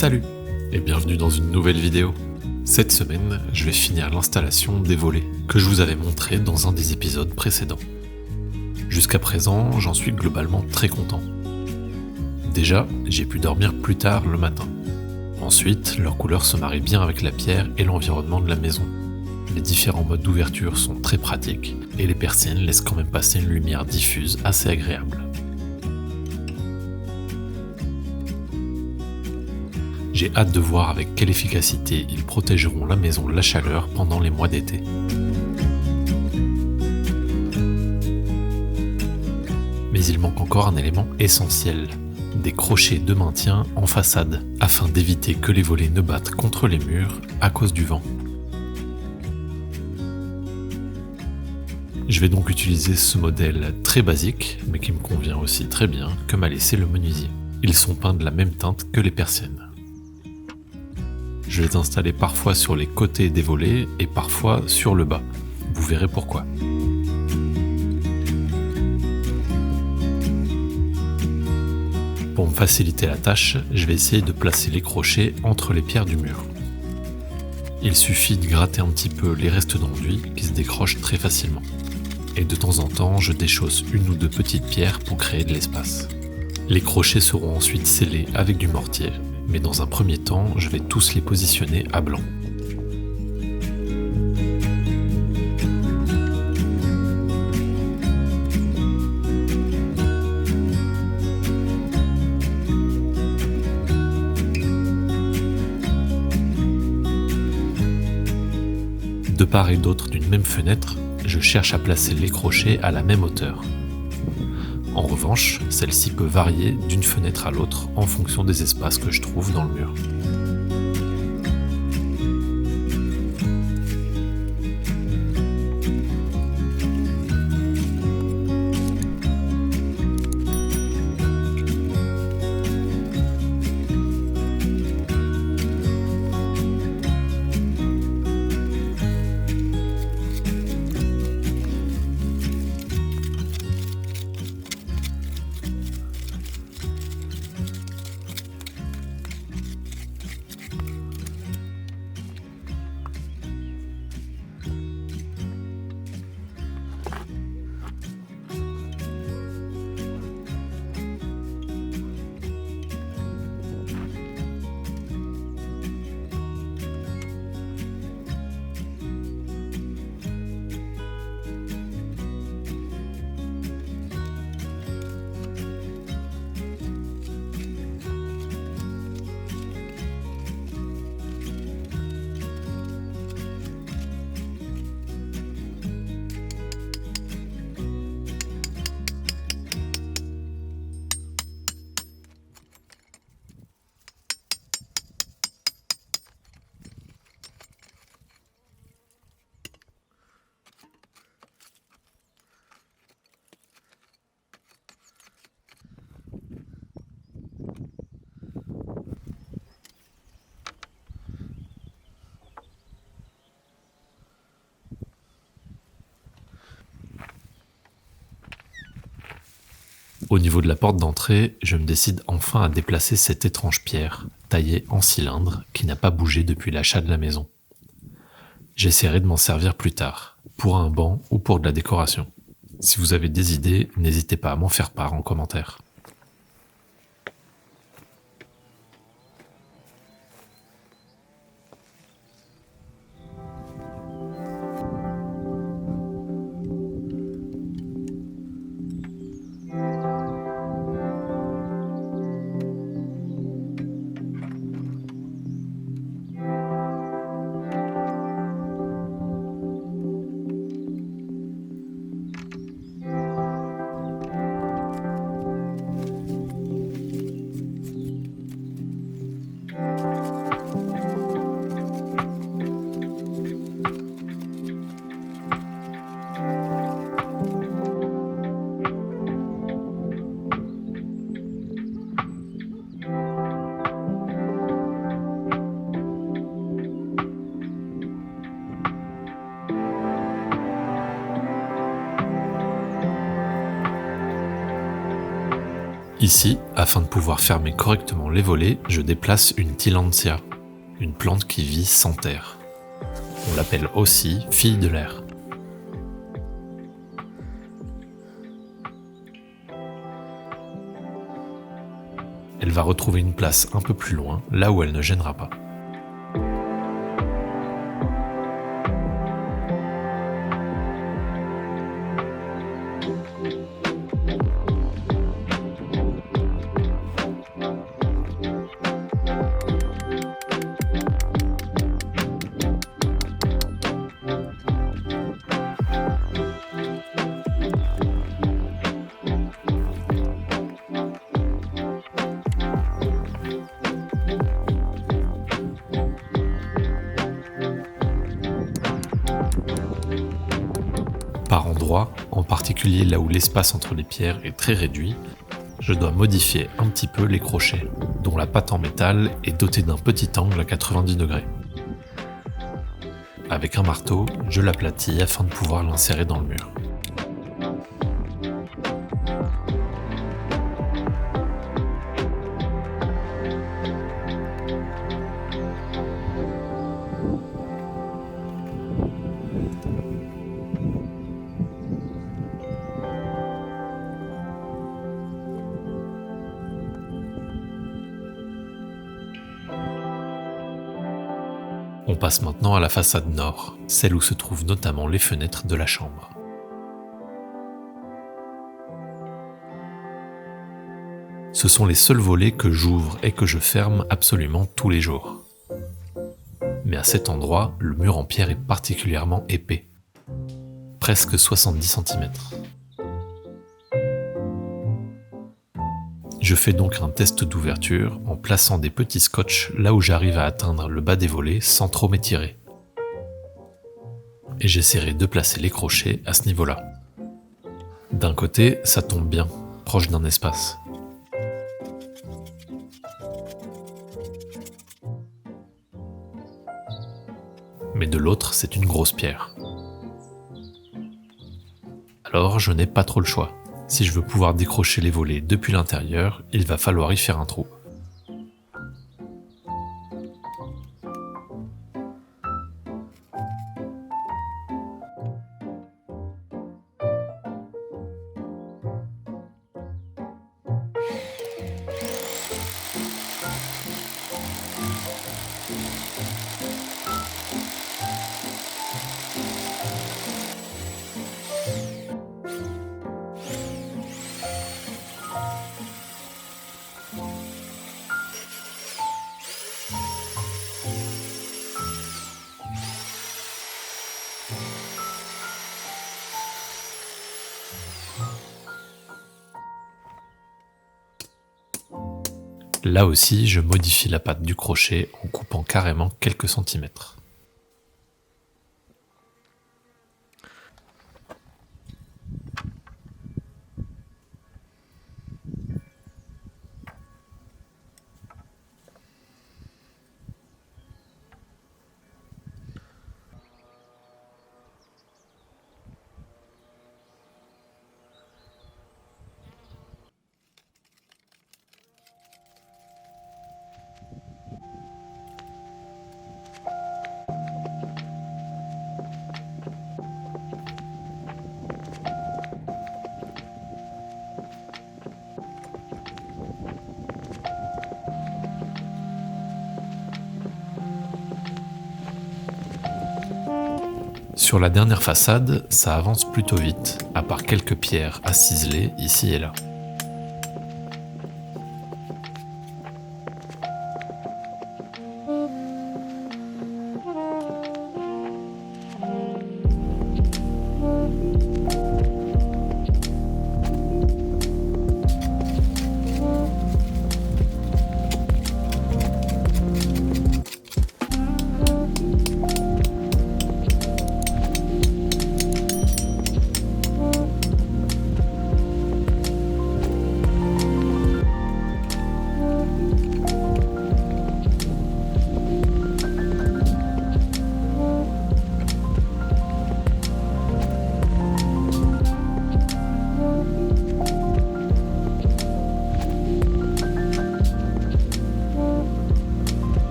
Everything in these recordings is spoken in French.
Salut et bienvenue dans une nouvelle vidéo. Cette semaine, je vais finir l'installation des volets que je vous avais montré dans un des épisodes précédents. Jusqu'à présent, j'en suis globalement très content. Déjà, j'ai pu dormir plus tard le matin. Ensuite, leur couleur se marie bien avec la pierre et l'environnement de la maison. Les différents modes d'ouverture sont très pratiques et les persiennes laissent quand même passer une lumière diffuse assez agréable. J'ai hâte de voir avec quelle efficacité ils protégeront la maison de la chaleur pendant les mois d'été. Mais il manque encore un élément essentiel, des crochets de maintien en façade, afin d'éviter que les volets ne battent contre les murs à cause du vent. Je vais donc utiliser ce modèle très basique, mais qui me convient aussi très bien, que m'a laissé le menuisier. Ils sont peints de la même teinte que les persiennes. Je les installer parfois sur les côtés des volets et parfois sur le bas. Vous verrez pourquoi. Pour me faciliter la tâche, je vais essayer de placer les crochets entre les pierres du mur. Il suffit de gratter un petit peu les restes d'enduit qui se décrochent très facilement. Et de temps en temps, je déchausse une ou deux petites pierres pour créer de l'espace. Les crochets seront ensuite scellés avec du mortier, mais dans un premier temps, je vais tous les positionner à blanc. De part et d'autre d'une même fenêtre, je cherche à placer les crochets à la même hauteur. En revanche, celle-ci peut varier d'une fenêtre à l'autre en fonction des espaces que je trouve dans le mur. Au niveau de la porte d'entrée, je me décide enfin à déplacer cette étrange pierre, taillée en cylindre, qui n'a pas bougé depuis l'achat de la maison. J'essaierai de m'en servir plus tard, pour un banc ou pour de la décoration. Si vous avez des idées, n'hésitez pas à m'en faire part en commentaire. Ici, afin de pouvoir fermer correctement les volets, je déplace une Tillandsia, une plante qui vit sans terre. On l'appelle aussi fille de l'air. Elle va retrouver une place un peu plus loin, là où elle ne gênera pas. Par endroits, en particulier là où l'espace entre les pierres est très réduit, je dois modifier un petit peu les crochets, dont la pâte en métal est dotée d'un petit angle à 90 degrés. Avec un marteau, je l'aplatis afin de pouvoir l'insérer dans le mur. On passe maintenant à la façade nord, celle où se trouvent notamment les fenêtres de la chambre. Ce sont les seuls volets que j'ouvre et que je ferme absolument tous les jours. Mais à cet endroit, le mur en pierre est particulièrement épais, presque 70 cm. Je fais donc un test d'ouverture en plaçant des petits scotch là où j'arrive à atteindre le bas des volets sans trop m'étirer. Et j'essaierai de placer les crochets à ce niveau-là. D'un côté, ça tombe bien, proche d'un espace. Mais de l'autre, c'est une grosse pierre. Alors, je n'ai pas trop le choix. Si je veux pouvoir décrocher les volets depuis l'intérieur, il va falloir y faire un trou. Là aussi, je modifie la pâte du crochet en coupant carrément quelques centimètres. Sur la dernière façade, ça avance plutôt vite, à part quelques pierres à ciseler ici et là.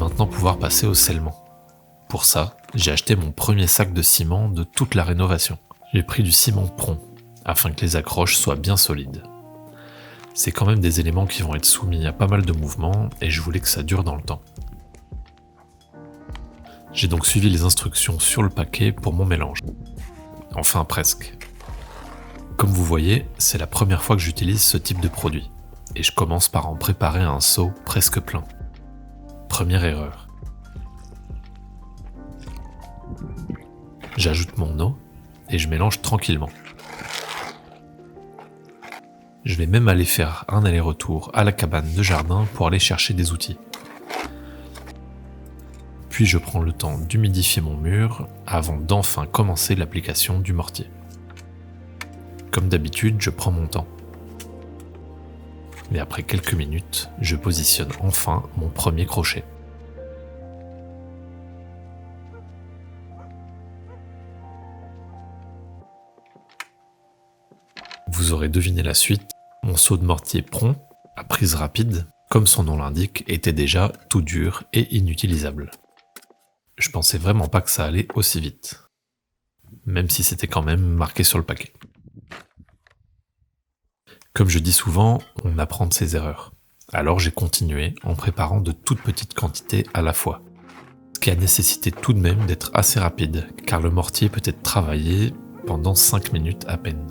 maintenant pouvoir passer au scellement. Pour ça, j'ai acheté mon premier sac de ciment de toute la rénovation. J'ai pris du ciment prompt, afin que les accroches soient bien solides. C'est quand même des éléments qui vont être soumis à pas mal de mouvements et je voulais que ça dure dans le temps. J'ai donc suivi les instructions sur le paquet pour mon mélange. Enfin presque. Comme vous voyez, c'est la première fois que j'utilise ce type de produit, et je commence par en préparer un seau presque plein. Première erreur. J'ajoute mon eau et je mélange tranquillement. Je vais même aller faire un aller-retour à la cabane de jardin pour aller chercher des outils. Puis je prends le temps d'humidifier mon mur avant d'enfin commencer l'application du mortier. Comme d'habitude, je prends mon temps. Mais après quelques minutes, je positionne enfin mon premier crochet. Vous aurez deviné la suite, mon seau de mortier prompt, à prise rapide, comme son nom l'indique, était déjà tout dur et inutilisable. Je pensais vraiment pas que ça allait aussi vite. Même si c'était quand même marqué sur le paquet. Comme je dis souvent, on apprend de ses erreurs. Alors j'ai continué en préparant de toutes petites quantités à la fois. Ce qui a nécessité tout de même d'être assez rapide, car le mortier peut être travaillé pendant 5 minutes à peine.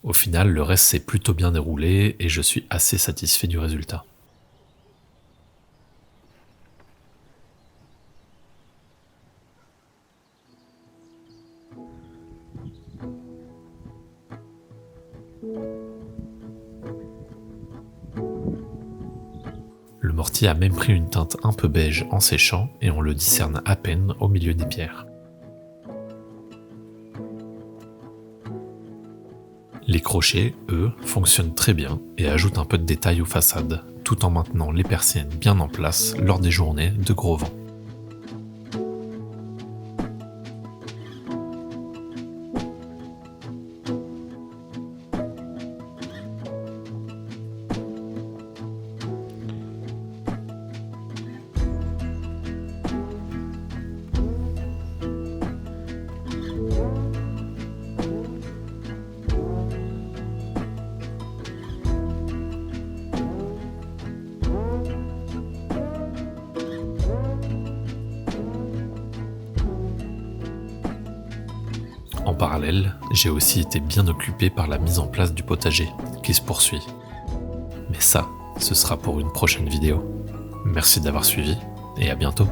Au final, le reste s'est plutôt bien déroulé et je suis assez satisfait du résultat. Le mortier a même pris une teinte un peu beige en séchant et on le discerne à peine au milieu des pierres. Les crochets, eux, fonctionnent très bien et ajoutent un peu de détail aux façades, tout en maintenant les persiennes bien en place lors des journées de gros vent. En parallèle, j'ai aussi été bien occupé par la mise en place du potager, qui se poursuit. Mais ça, ce sera pour une prochaine vidéo. Merci d'avoir suivi, et à bientôt.